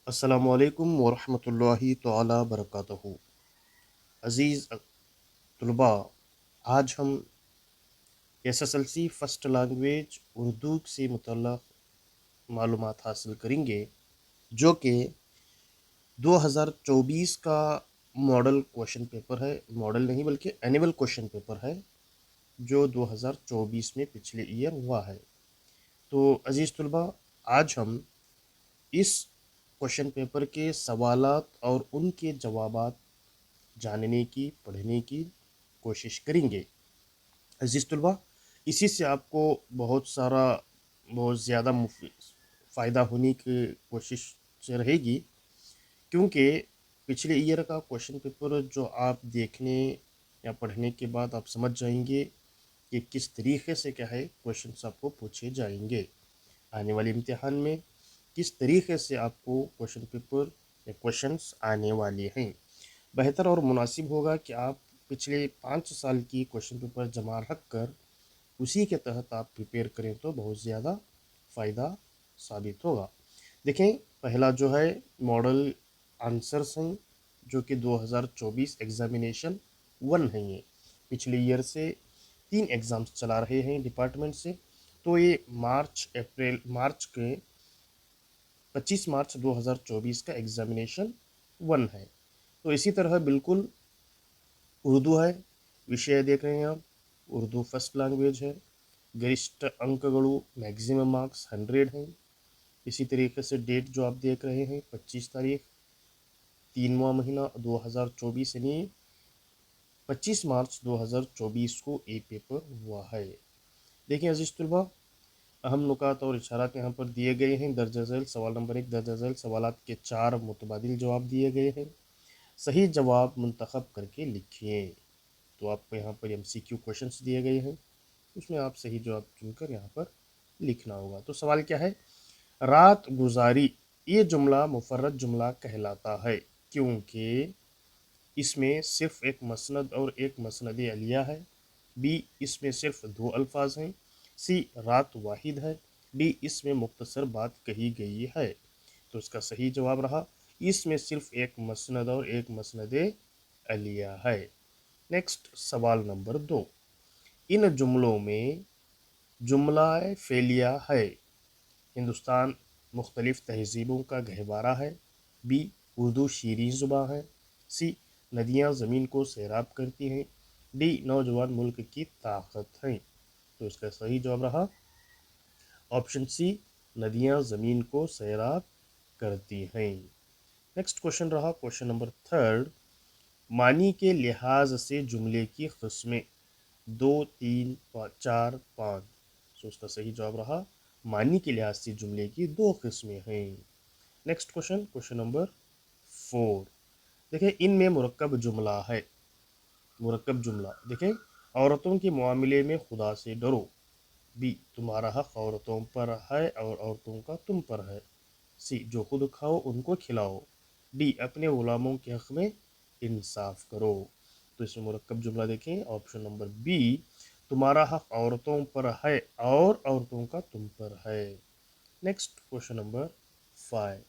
السلام علیکم ورحمۃ اللہ تعالی وبرکاتہ۔ عزیز طلباء، آج ہم SSLC فرسٹ لینگویج اردو سے متعلق معلومات حاصل کریں گے، جو کہ 2024 کا ماڈل کوشچن پیپر ہے۔ ماڈل نہیں بلکہ اینول کوشچن پیپر ہے، جو 2024 میں پچھلے ایئر ہوا ہے۔ تو عزیز طلباء، آج ہم اس کوشچن پیپر کے سوالات اور ان کے جوابات جاننے کی، پڑھنے کی کوشش کریں گے۔ عزیز طلباء، اسی سے آپ کو بہت زیادہ فائدہ ہونے کی کوشش سے رہے گی، کیونکہ پچھلے ایئر کا کوشچن پیپر جو آپ دیکھنے یا پڑھنے کے بعد آپ سمجھ جائیں گے کہ کس طریقے سے کیا ہے کوشچنس آپ کو پوچھے جائیں گے آنے والے امتحان میں، کس طریقے سے آپ کو کوشچن پیپر یا کوشچنس آنے والے ہیں۔ بہتر اور مناسب ہوگا کہ آپ پچھلے 5 سال کی کوشچن پیپر جمع رکھ کر اسی کے تحت آپ پریپیئر کریں تو بہت زیادہ فائدہ ثابت ہوگا۔ دیکھیں، پہلا جو ہے ماڈل آنسرس ہیں، جو کہ 2024 ایگزامینیشن 1 ہیں۔ یہ پچھلے ایئر سے 3 ایگزامز چلا رہے ہیں ڈپارٹمنٹ سے، تو یہ مارچ کے 25 مارچ 2024 کا ایگزامینیشن 1 ہے۔ تو اسی طرح بالکل اردو ہے، وشے دیکھ رہے ہیں آپ، اردو فرسٹ لینگویج ہے، گرشٹ انک گڑو میگزیمم مارکس 100 ہیں۔ اسی طریقے سے ڈیٹ جو آپ دیکھ رہے ہیں 25 تاریخ 3واں مہینہ 2024، یعنی 25 مارچ 2024 کو یہ پیپر ہوا ہے۔ دیکھیں عزیز طلباء، اہم نکات اور اشارات یہاں پر دیے گئے ہیں۔ درجہ ذیل سوال نمبر 1، درجہ ذیل سوالات کے 4 متبادل جواب دیے گئے ہیں۔ صحیح جواب منتخب کر کے لکھیں۔ تو آپ کو یہاں پر MCQ کوشچنس دیے گئے ہیں، اس میں آپ صحیح جواب چن کر یہاں پر لکھنا ہوگا۔ تو سوال کیا ہے؟ رات گزاری یہ جملہ مفرد جملہ کہلاتا ہے کیونکہ اس میں صرف ایک مسند اور ایک مسند علیہ ہے۔ B، اس میں صرف 2 الفاظ ہیں۔ C، رات واحد ہے۔ D، اس میں مختصر بات کہی گئی ہے۔ تو اس کا صحیح جواب رہا اس میں صرف ایک مسند اور ایک مسند علیہ ہے۔ نیکسٹ سوال نمبر 2، ان جملوں میں جملہ فعلیہ ہے۔ ہندوستان مختلف تہذیبوں کا گہوارہ ہے۔ B، اردو شیریں زباں ہے۔ C، ندیاں زمین کو سیراب کرتی ہیں۔ D، نوجوان ملک کی طاقت ہیں۔ تو اس کا صحیح جواب رہا آپشن C، ندیاں زمین کو سیراب کرتی ہیں۔ نیکسٹ کوشچن رہا کوشچن نمبر 3، معنی کے لحاظ سے جملے کی قسمیں 2، 3، 4، 5۔ سو اس کا صحیح جواب رہا معنی کے لحاظ سے جملے کی 2 قسمیں ہیں۔ نیکسٹ کوشچن نمبر 4، دیکھیں ان میں مرکب جملہ ہے۔ مرکب جملہ دیکھیں، عورتوں کے معاملے میں خدا سے ڈرو۔ B، تمہارا حق عورتوں پر ہے اور عورتوں کا تم پر ہے۔ C، جو خود کھاؤ ان کو کھلاؤ۔ D، اپنے غلاموں کے حق میں انصاف کرو۔ تو اس میں مرکب جملہ دیکھیں آپشن نمبر B، تمہارا حق عورتوں پر ہے اور عورتوں کا تم پر ہے۔ نیکسٹ کوشچن نمبر 5،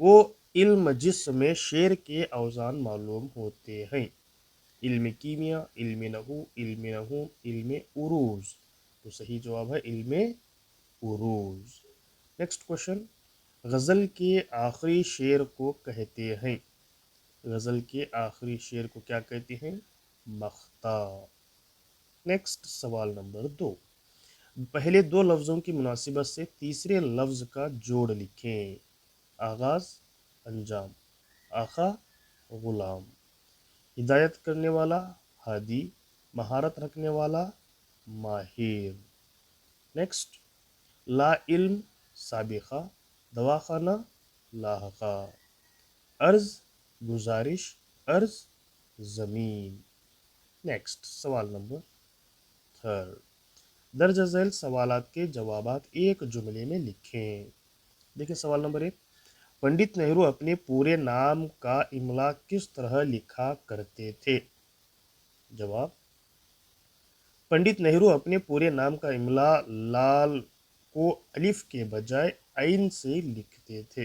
وہ علم جس میں شعر کے اوزان معلوم ہوتے ہیں۔ علم کیمیا، علم نحو، علم عروض۔ تو صحیح جواب ہے علم عروض۔ نیکسٹ کوشچن، غزل کے آخری شعر کو کہتے ہیں۔ غزل کے آخری شعر کو کیا کہتے ہیں؟ مقطع۔ نیکسٹ سوال نمبر 2، پہلے 2 لفظوں کی مناسبت سے تیسرے لفظ کا جوڑ لکھیں۔ آغاز، انجام۔ آقا، غلام۔ ہدایت کرنے والا، ہادی۔ مہارت رکھنے والا، ماہر۔ نیکسٹ، لا علم، سابقہ۔ دواخانہ، لاحقہ۔ عرض، گزارش۔ عرض، زمین۔ نیکسٹ سوال نمبر 3، درج ذیل سوالات کے جوابات ایک جملے میں لکھیں۔ دیکھیں سوال نمبر 1، پنڈت نہرو اپنے پورے نام کا املا کس طرح لکھا کرتے تھے؟ جواب، پنڈت نہرو اپنے پورے نام کا املا لال کو الف کے بجائے عین سے لکھتے تھے۔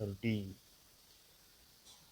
13,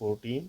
14,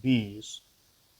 20,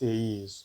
23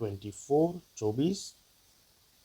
24, 24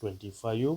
25,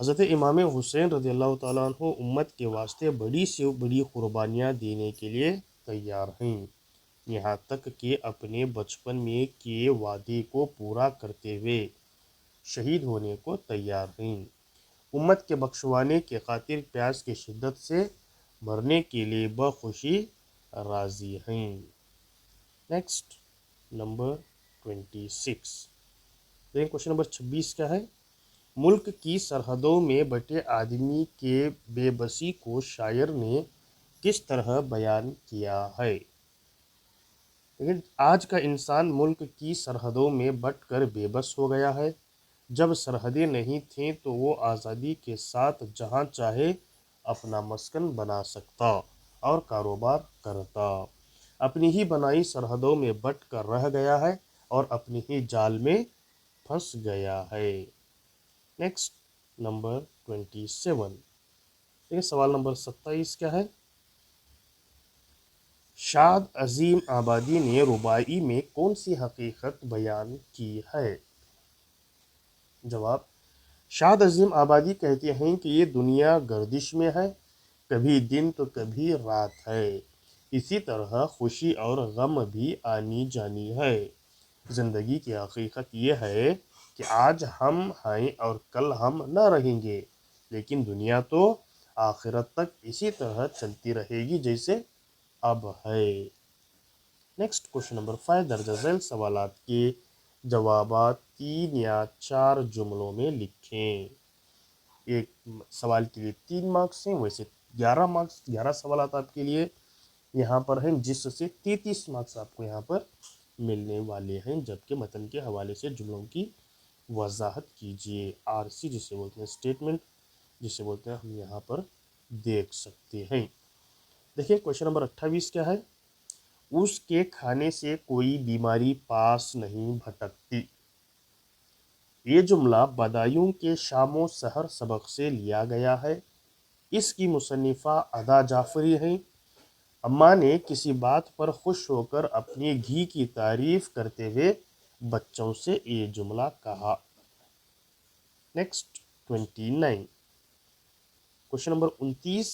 حضرت امام حسین رضی اللہ تعالیٰ عنہ امت کے واسطے بڑی سے بڑی قربانیاں دینے کے لیے تیار ہیں، یہاں تک کہ اپنے بچپن میں کیے وعدے کو پورا کرتے ہوئے شہید ہونے کو تیار ہیں، امت کے بخشوانے کی خاطر پیاس کی شدت سے مرنے کے لیے بخوشی راضی ہیں۔ نیکسٹ نمبر 26، دیکھیں کوشچن نمبر 26 کیا ہے؟ ملک کی سرحدوں میں بٹے آدمی کے بے بسی کو شاعر نے کس طرح بیان کیا ہے؟ لیکن آج کا انسان ملک کی سرحدوں میں بٹ کر بے بس ہو گیا ہے۔ جب سرحدیں نہیں تھیں تو وہ آزادی کے ساتھ جہاں چاہے اپنا مسکن بنا سکتا اور کاروبار کرتا، اپنی ہی بنائی سرحدوں میں بٹ کر رہ گیا ہے اور اپنی ہی جال میں پھنس گیا ہے۔ نیکسٹ نمبر 27، دیکھیں سوال نمبر 27 کیا ہے؟ شاد عظیم آبادی نے رباعی میں کون سی حقیقت بیان کی ہے؟ جواب، شاد عظیم آبادی کہتے ہیں کہ یہ دنیا گردش میں ہے، کبھی دن تو کبھی رات ہے، اسی طرح خوشی اور غم بھی آنی جانی ہے۔ زندگی کی حقیقت یہ ہے کہ آج ہم ہیں اور کل ہم نہ رہیں گے، لیکن دنیا تو آخرت تک اسی طرح چلتی رہے گی جیسے اب ہے۔ نیکسٹ کوشچن نمبر 5، درجہ ذیل سوالات کے جوابات 3 یا 4 جملوں میں لکھیں۔ ایک سوال کے لیے 3 مارکس ہیں، ویسے 11 مارکس 11 سوالات آپ کے لیے یہاں پر ہیں، جس سے 33 مارکس آپ کو یہاں پر ملنے والے ہیں، جبکہ متن کے حوالے سے جملوں کی وضاحت کیجیے۔ آر سی جسے بولتے ہیں اسٹیٹمنٹ، جسے بولتے ہیں ہم یہاں پر دیکھ سکتے ہیں۔ دیکھیں کوشچن نمبر 28 کیا ہے؟ اس کے کھانے سے کوئی بیماری پاس نہیں بھٹکتی۔ یہ جملہ بدایوں کے شام و سحر سبق سے لیا گیا ہے۔ اس کی مصنفہ ادا جعفری ہیں۔ اماں نے کسی بات پر خوش ہو کر اپنی گھی کی تعریف کرتے ہوئے بچوں سے یہ جملہ کہا۔ نیکسٹ 29، کوشچن نمبر 29،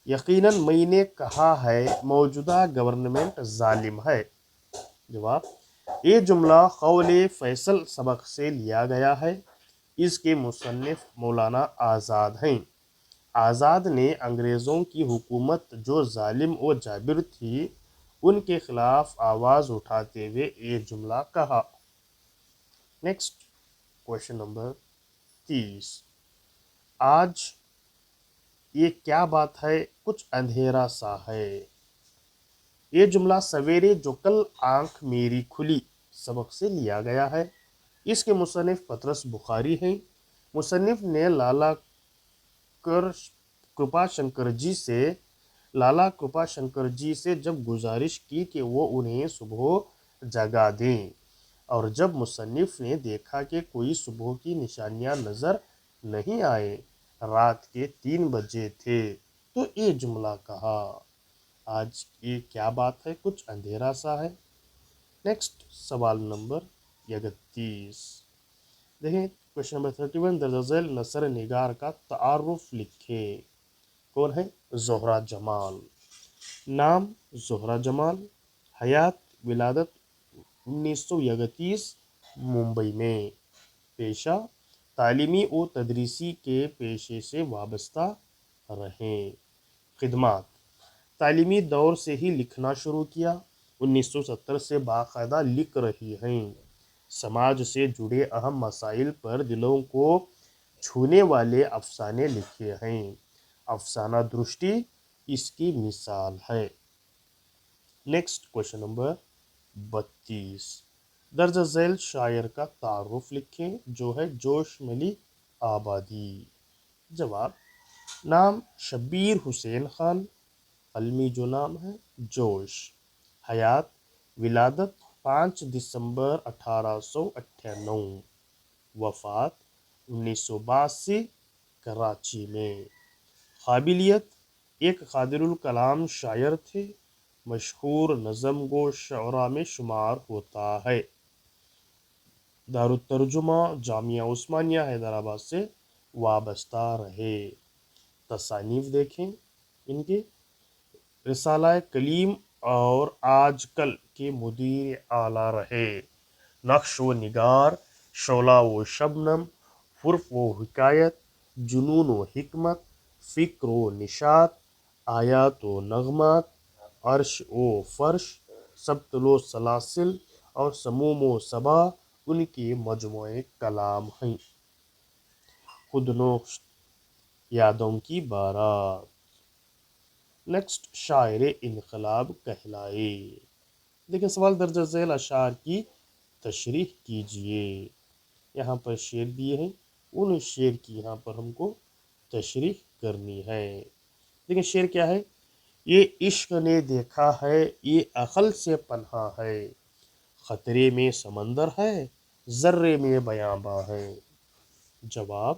یقیناً میں نے کہا ہے موجودہ گورنمنٹ ظالم ہے۔ جواب، یہ جملہ قول فیصل سبق سے لیا گیا ہے۔ اس کے مصنف مولانا آزاد ہیں۔ آزاد نے انگریزوں کی حکومت جو ظالم و جابر تھی ان کے خلاف آواز اٹھاتے ہوئے یہ جملہ کہا۔ نیکسٹ کوشچن نمبر 30، آج یہ کیا بات ہے کچھ اندھیرا سا ہے۔ یہ جملہ سویرے جو کل آنکھ میری کھلی سبق سے لیا گیا ہے۔ اس کے مصنف پطرس بخاری ہیں۔ مصنف نے لالا کرپا شنکر جی سے جب گزارش کی کہ وہ انہیں صبح جگا دیں، اور جب مصنف نے دیکھا کہ کوئی صبح کی نشانیاں نظر نہیں آئے، رات کے 3 بجے تھے، تو یہ جملہ کہا۔ آج یہ کیا بات ہے کچھ اندھیرا سا ہے۔ نیکسٹ سوال نمبر 31، دیکھیں کوشچن نمبر 31، درجہ ذیل نثر نگار کا تعارف لکھیں۔ کون ہے؟ زہرہ جمال۔ نام زہرہ جمال، حیات ولادت 1931 ممبئی میں، پیشہ تعلیمی و تدریسی کے پیشے سے وابستہ رہیں، خدمات تعلیمی دور سے ہی لکھنا شروع کیا، 1970 سے باقاعدہ لکھ رہی ہیں، سماج سے جڑے اہم مسائل پر دلوں کو چھونے والے افسانے لکھے ہیں، افسانہ درشٹی اس کی مثال ہے۔ نیکسٹ کوشچن نمبر 32، درجہ ذیل شاعر کا تعارف لکھیں جو ہے جوش ملی آبادی۔ جواب، نام شبیر حسین خان، علمی جو نام ہے جوش، حیات ولادت 5 دسمبر 1898، وفات 1982 کراچی میں، قابلیت ایک قادر الکلام شاعر تھے، مشہور نظم گو شعراء میں شمار ہوتا ہے، دارالترجمہ جامعہ عثمانیہ حیدرآباد سے وابستہ رہے۔ تصانیف دیکھیں ان کے، رسالہ کلیم اور آج کل کے مدیر اعلیٰ رہے، نقش و نگار، شعلہ و شبنم، حرف و حکایت، جنون و حکمت، فکر و نشاط، آیات و نغمات، عرش و فرش، سبتل و سلاسل اور سموم و صبا ان کے مجموعے کلام ہیں۔ خود نوشت یادوں کی بارات۔ نیکسٹ، شاعر انقلاب کہلائے۔ دیکھیں سوال درج ذیل اشعار کی تشریح کیجئے۔ یہاں پر شعر دیے ہیں، ان شعر کی یہاں پر ہم کو تشریح کرنی ہے۔ دیکھیں شعر کیا ہے، یہ عشق نے دیکھا ہے، یہ عقل سے پنہا ہے، خطرے میں سمندر ہے، ذرے میں بیاباں ہے۔ جواب،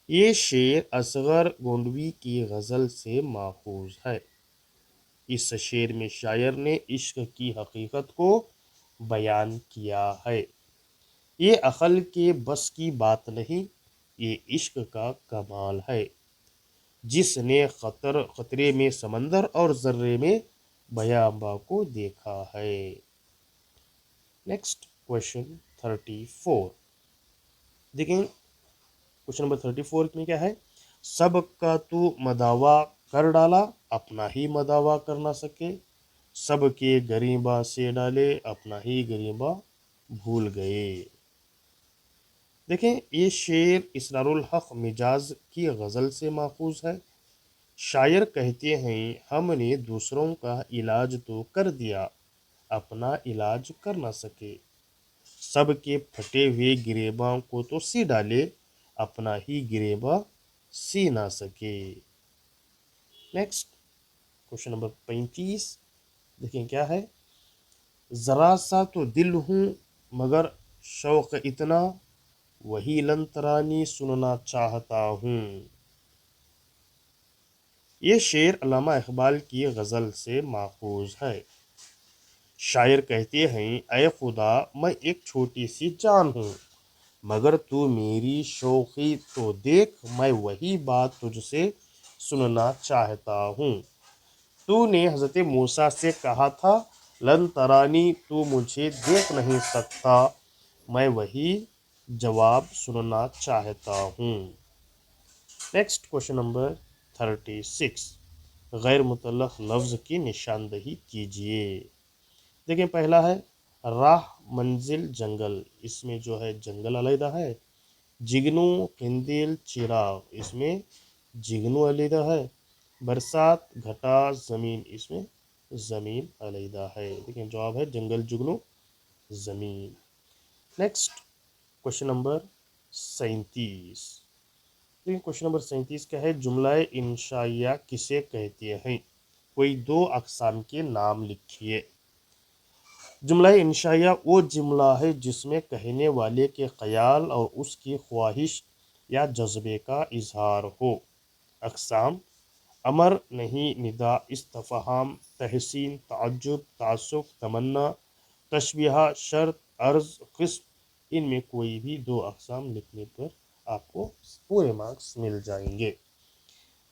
یہ شعر اصغر گونڈوی کی غزل سے ماخوذ ہے۔ اس شعر میں شاعر نے عشق کی حقیقت کو بیان کیا ہے۔ یہ عقل کے بس کی بات نہیں، یہ عشق کا کمال ہے، جس نے خطرے میں سمندر اور ذرے میں بیاباں کو دیکھا ہے۔ نیکسٹ کوشچن 34، دیکھیں کوشچن نمبر 34 میں کیا ہے، سب کا تو مداوا کر ڈالا، اپنا ہی مداوا کر نہ سکے، سب کے گریباں سے ڈالے، اپنا ہی گریباں بھول گئے۔ دیکھیں یہ شعر اسرار الحق مجاز کی غزل سے ماخوذ ہے۔ شاعر کہتے ہیں، ہم نے دوسروں کا علاج تو کر دیا، اپنا علاج کر نہ سکے، سب کے پھٹے ہوئے گریباں کو تو سی ڈالے، اپنا ہی گریباں سی نہ سکے۔ نیکسٹ کوشچن نمبر 35، دیکھیں کیا ہے، ذرا سا تو دل ہوں مگر شوق اتنا، وہی لن ترانی سننا چاہتا ہوں۔ یہ شعر علامہ اقبال کی غزل سے ماخوذ ہے۔ شاعر کہتے ہیں، اے خدا میں ایک چھوٹی سی جان ہوں، مگر تو میری شوخی تو دیکھ، میں وہی بات تجھ سے سننا چاہتا ہوں۔ تو نے حضرت موسیٰ سے کہا تھا، لن ترانی، تو مجھے دیکھ نہیں سکتا، میں وہی جواب سننا چاہتا ہوں۔ نیکسٹ کوشچن نمبر 36، غیر متعلق لفظ کی نشاندہی کیجئے۔ دیکھیں پہلا ہے راہ منزل جنگل، اس میں جو ہے جنگل علیحدہ ہے۔ جگنو قندیل چراغ، اس میں جگنو علیحدہ ہے۔ برسات گھٹا زمین، اس میں زمین علیحدہ ہے۔ دیکھیں جواب ہے جنگل، جگنو، زمین۔ نیکسٹ کوشچن نمبر 37، دیکھیں کوشچن نمبر 37 کیا ہے، جملہ انشائیہ کسے کہتے ہیں، کوئی دو اقسام کے نام لکھیے۔ جملہ انشائیہ وہ جملہ ہے جس میں کہنے والے کے خیال اور اس کی خواہش یا جذبے کا اظہار ہو۔ اقسام: امر، نہیں، ندا، استفہام، تحسین، تعجب، تعسف، تمنا، تشبیہ، شرط، عرض، قسم، ان میں کوئی بھی دو اقسام لکھنے پر آپ کو پورے مارکس مل جائیں گے۔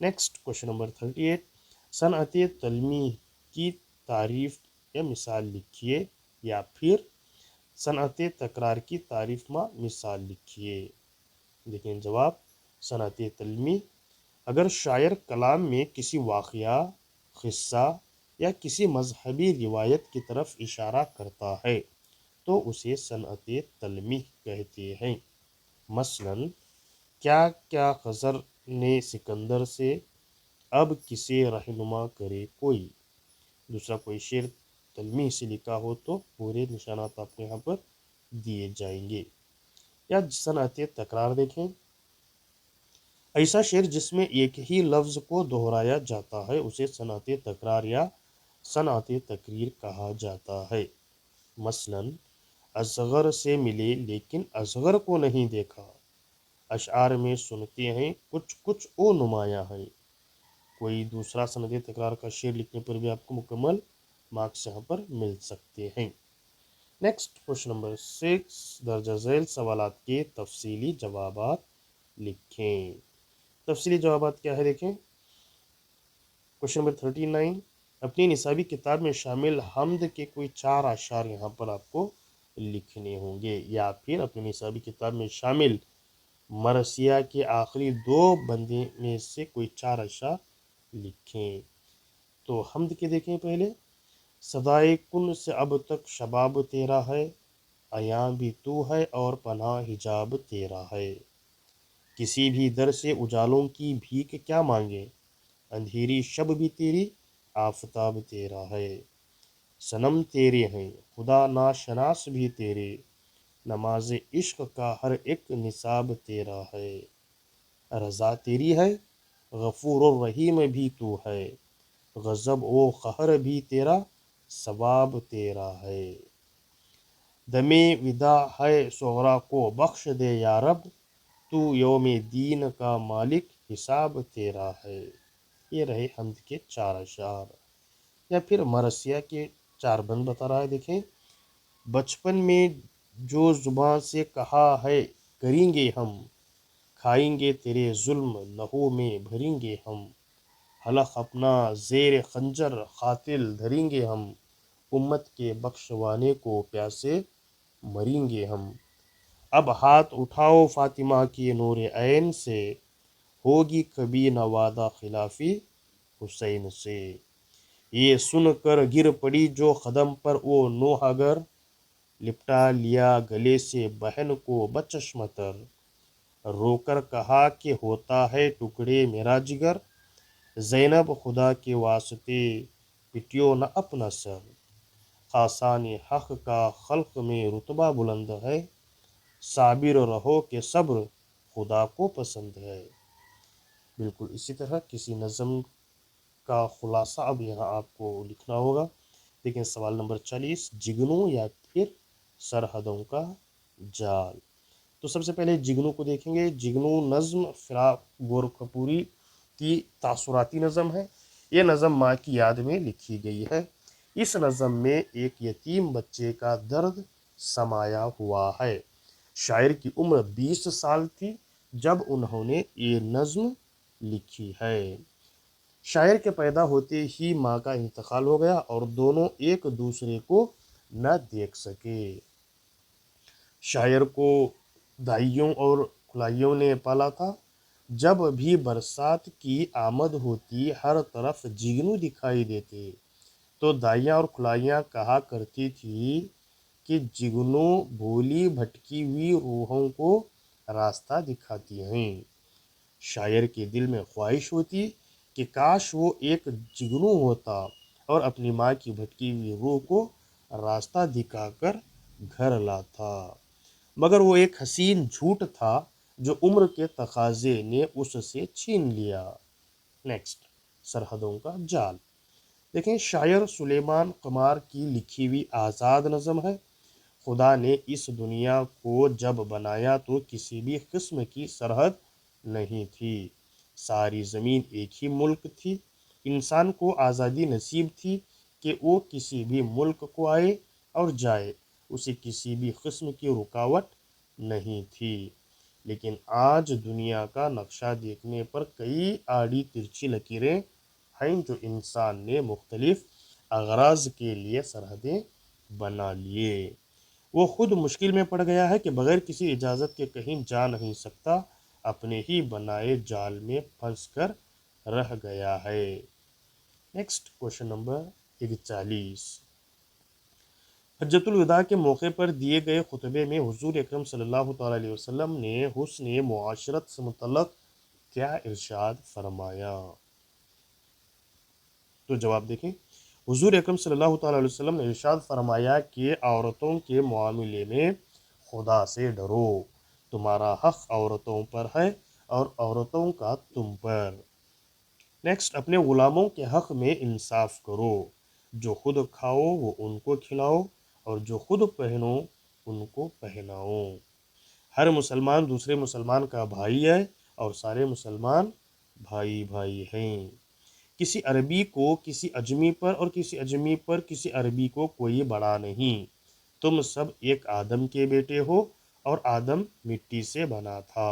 نیکسٹ کوشچن نمبر 38، صنعت تلمیح کی تعریف یا مثال لکھیے، یا پھر صنعت تکرار کی تعریف میں مثال لکھیے۔ دیکھیں جواب، صنعت تلمیح، اگر شاعر کلام میں کسی واقعہ، قصہ یا کسی مذہبی روایت کی طرف اشارہ کرتا ہے تو اسے صنعت تلمیح کہتے ہیں۔ مثلاً، کیا کیا خضر نے سکندر سے، اب کسے رہنما کرے کوئی۔ دوسرا کوئی شعر تلمیح سے لکھا ہو تو پورے نشانات آپ کو یہاں پر دیے جائیں گے۔ یا صنعت تکرار دیکھیں، ایسا شعر جس میں ایک ہی لفظ کو دہرایا جاتا ہے اسے صنعت تکرار یا صنعت تقریر کہا جاتا ہے۔ مثلاً، اصغر سے ملے لیکن اصغر کو نہیں دیکھا، اشعار میں سنتے ہیں کچھ کچھ او نمایاں ہیں۔ کوئی دوسرا صنعت تکرار کا شعر لکھنے پر بھی آپ کو مکمل مارکس یہاں پر مل سکتے ہیں۔ نیکسٹ کوشچن نمبر 6، درجہ ذیل سوالات کے تفصیلی جوابات لکھیں۔ تفصیلی جوابات کیا ہے دیکھیں۔ کوشچن نمبر 39، اپنی نصابی کتاب میں شامل حمد کے کوئی 4 اشعار یہاں پر آپ کو لکھنے ہوں گے، یا پھر اپنی نصابی کتاب میں شامل مرثیہ کے آخری 2 بندے میں سے کوئی 4 اشعار لکھیں۔ تو حمد کے دیکھیں پہلے، صدائے کن سے اب تک شباب تیرا ہے، عیاں بھی تو ہے اور پناہ حجاب تیرا ہے، کسی بھی در سے اجالوں کی بھیک کیا مانگے، اندھیری شب بھی تیری آفتاب تیرا ہے، صنم تیرے ہیں خدا ناشناس بھی تیرے، نماز عشق کا ہر ایک نصاب تیرا ہے، رضا تیری ہے غفور الرحیم بھی تو ہے، غضب و قہر بھی تیرا ثواب تیرا ہے، دم وداع ہے صغرا کو بخش دے یا رب، تو یوم دین کا مالک حساب تیرا ہے۔ یہ رہے حمد کے 4 اشعار، یا پھر مرثیہ کے 4 بند بتا رہا ہے۔ دیکھیں، بچپن میں جو زباں سے کہا ہے کریں گے ہم، کھائیں گے تیرے ظلم لہو میں بھریں گے ہم، حلق اپنا زیر خنجر قاتل دھریں گے ہم، امت کے بخشوانے کو پیاسے مریں گے ہم، اب ہاتھ اٹھاؤ فاطمہ کی نور عین سے، ہوگی کبھی نہ وعدہ خلافی حسین سے، یہ سن کر گر پڑی جو قدم پر وہ نوح اگر، لپٹا لیا گلے سے بہن کو بچشم تر، رو کر کہا کہ ہوتا ہے ٹکڑے میرا جگر، زینب خدا کے واسطے پٹیو نہ اپنا سر، خاصان حق کا خلق میں رتبہ بلند ہے، صابر رہو کہ صبر خدا کو پسند ہے۔ بالکل اسی طرح کسی نظم کا خلاصہ اب یہاں آپ کو لکھنا ہوگا۔ دیکھیں سوال نمبر 40، جگنوں یا پھر سرحدوں کا جال۔ تو سب سے پہلے جگنوں کو دیکھیں گے۔ جگنوں نظم فراق گورکھپوری کی تاثراتی نظم ہے۔ یہ نظم ماں کی یاد میں لکھی گئی ہے۔ اس نظم میں ایک یتیم بچے کا درد سمایا ہوا ہے۔ شاعر کی عمر 20 سال تھی جب انہوں نے یہ نظم لکھی ہے۔ شاعر کے پیدا ہوتے ہی ماں کا انتقال ہو گیا اور دونوں ایک دوسرے کو نہ دیکھ سکے۔ شاعر کو دائیوں اور کھلائیوں نے پالا تھا۔ جب بھی برسات کی آمد ہوتی ہر طرف جگنو دکھائی دیتے تو دائیاں اور کھلائیاں کہا کرتی تھی کہ جگنو بھولی بھٹکی ہوئی روحوں کو راستہ دکھاتی ہیں۔ شاعر کے دل میں خواہش ہوتی کہ کاش وہ ایک جگنو ہوتا اور اپنی ماں کی بھٹکی ہوئی روح کو راستہ دکھا کر گھر لاتا، مگر وہ ایک حسین جھوٹ تھا جو عمر کے تقاضے نے اس سے چھین لیا۔ نیکسٹ، سرحدوں کا جال۔ دیکھیں، شاعر سلیمان قمار کی لکھی ہوئی آزاد نظم ہے۔ خدا نے اس دنیا کو جب بنایا تو کسی بھی قسم کی سرحد نہیں تھی، ساری زمین ایک ہی ملک تھی۔ انسان کو آزادی نصیب تھی کہ وہ کسی بھی ملک کو آئے اور جائے، اسے کسی بھی قسم کی رکاوٹ نہیں تھی۔ لیکن آج دنیا کا نقشہ دیکھنے پر کئی آڑی ترچھی لکیریں ہیں جو انسان نے مختلف اغراض کے لیے سرحدیں بنا لیے۔ وہ خود مشکل میں پڑ گیا ہے کہ بغیر کسی اجازت کے کہیں جا نہیں سکتا، اپنے ہی بنائے جال میں پھنس کر رہ گیا ہے۔ نیکسٹ، کوشچن نمبر 41، حجۃ الوداع کے موقع پر دیے گئے خطبے میں حضور اکرم صلی اللہ تعالیٰ علیہ وسلم نے حسن معاشرت سے متعلق کیا ارشاد فرمایا؟ تو جواب دیکھیں، حضور اکرم صلی اللہ تعالیٰ علیہ وسلم نے ارشاد فرمایا کہ عورتوں کے معاملے میں خدا سے ڈرو، تمہارا حق عورتوں پر ہے اور عورتوں کا تم پر۔ نیکسٹ، اپنے غلاموں کے حق میں انصاف کرو، جو خود کھاؤ وہ ان کو کھلاؤ اور جو خود پہنو ان کو پہناؤ۔ ہر مسلمان دوسرے مسلمان کا بھائی ہے اور سارے مسلمان بھائی بھائی ہیں۔ کسی عربی کو کسی اجمی پر اور کسی اجمی پر کسی عربی کو کوئی بڑا نہیں، تم سب ایک آدم کے بیٹے ہو اور آدم مٹی سے بنا تھا۔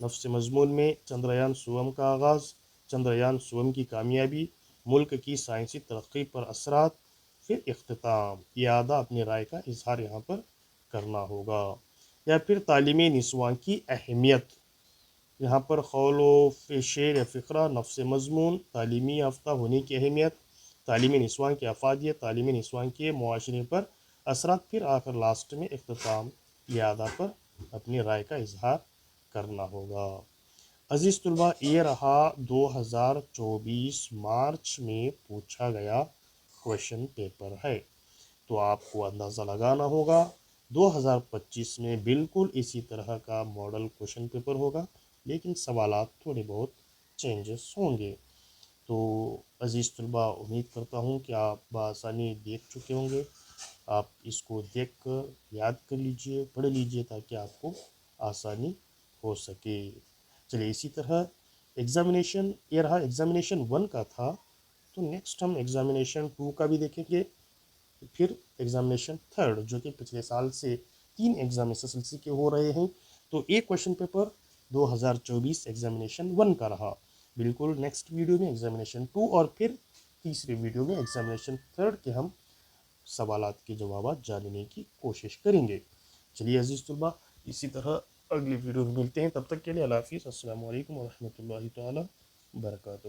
نفس مضمون میں چندریان سوم کا آغاز، چندریان سوم کی کامیابی، ملک کی سائنسی ترقی پر اثرات، پھر اختتام، اعادہ اپنی رائے کا اظہار یہاں پر کرنا ہوگا۔ یا پھر تعلیم نسواں کی اہمیت، یہاں پر قول و شعر یا فقرہ، نفس مضمون، تعلیمی یافتہ ہونے کی اہمیت، تعلیم نسواں کی افادیت، تعلیم نسواں کے معاشرے پر اثرات، پھر آخر لاسٹ میں اختتام، اعادہ پر اپنی رائے کا اظہار کرنا ہوگا۔ عزیز طلباء، یہ رہا 2024 مارچ میں پوچھا گیا کویشچن پیپر ہے۔ تو آپ کو اندازہ لگانا ہوگا 2025 میں بالکل اسی طرح کا ماڈل کویشچن پیپر ہوگا، لیکن سوالات تھوڑے بہت چینجز ہوں گے۔ تو عزیز طلباء، امید کرتا ہوں کہ آپ بآسانی دیکھ چکے ہوں گے۔ آپ اس کو دیکھ کر یاد کر لیجئے، پڑھ لیجئے تاکہ آپ کو آسانی ہو سکے۔ چلیے اسی طرح ایگزامینیشن، یہ رہا ایگزامینیشن 1 کا تھا، تو نیکسٹ ہم ایگزامینیشن 2 کا بھی دیکھیں گے، پھر ایگزامینیشن 3 جو کہ پچھلے سال سے 3 ایگزام اس سلسلے کے ہو رہے ہیں۔ تو ایک کویشچن پیپر 2024 ایگزامینیشن 1 کا رہا۔ بالکل نیکسٹ ویڈیو میں ایگزامینیشن 2 اور پھر تیسری ویڈیو میں ایگزامینیشن 3 کے ہم سوالات کے جوابات جاننے کی کوشش کریں گے۔ چلیے عزیز طلباء، اسی طرح اگلی ویڈیو میں ملتے ہیں، تب تک کے لیے اللہ حافظ، السلام علیکم ورحمۃ اللہ تعالی وبرکاتہ۔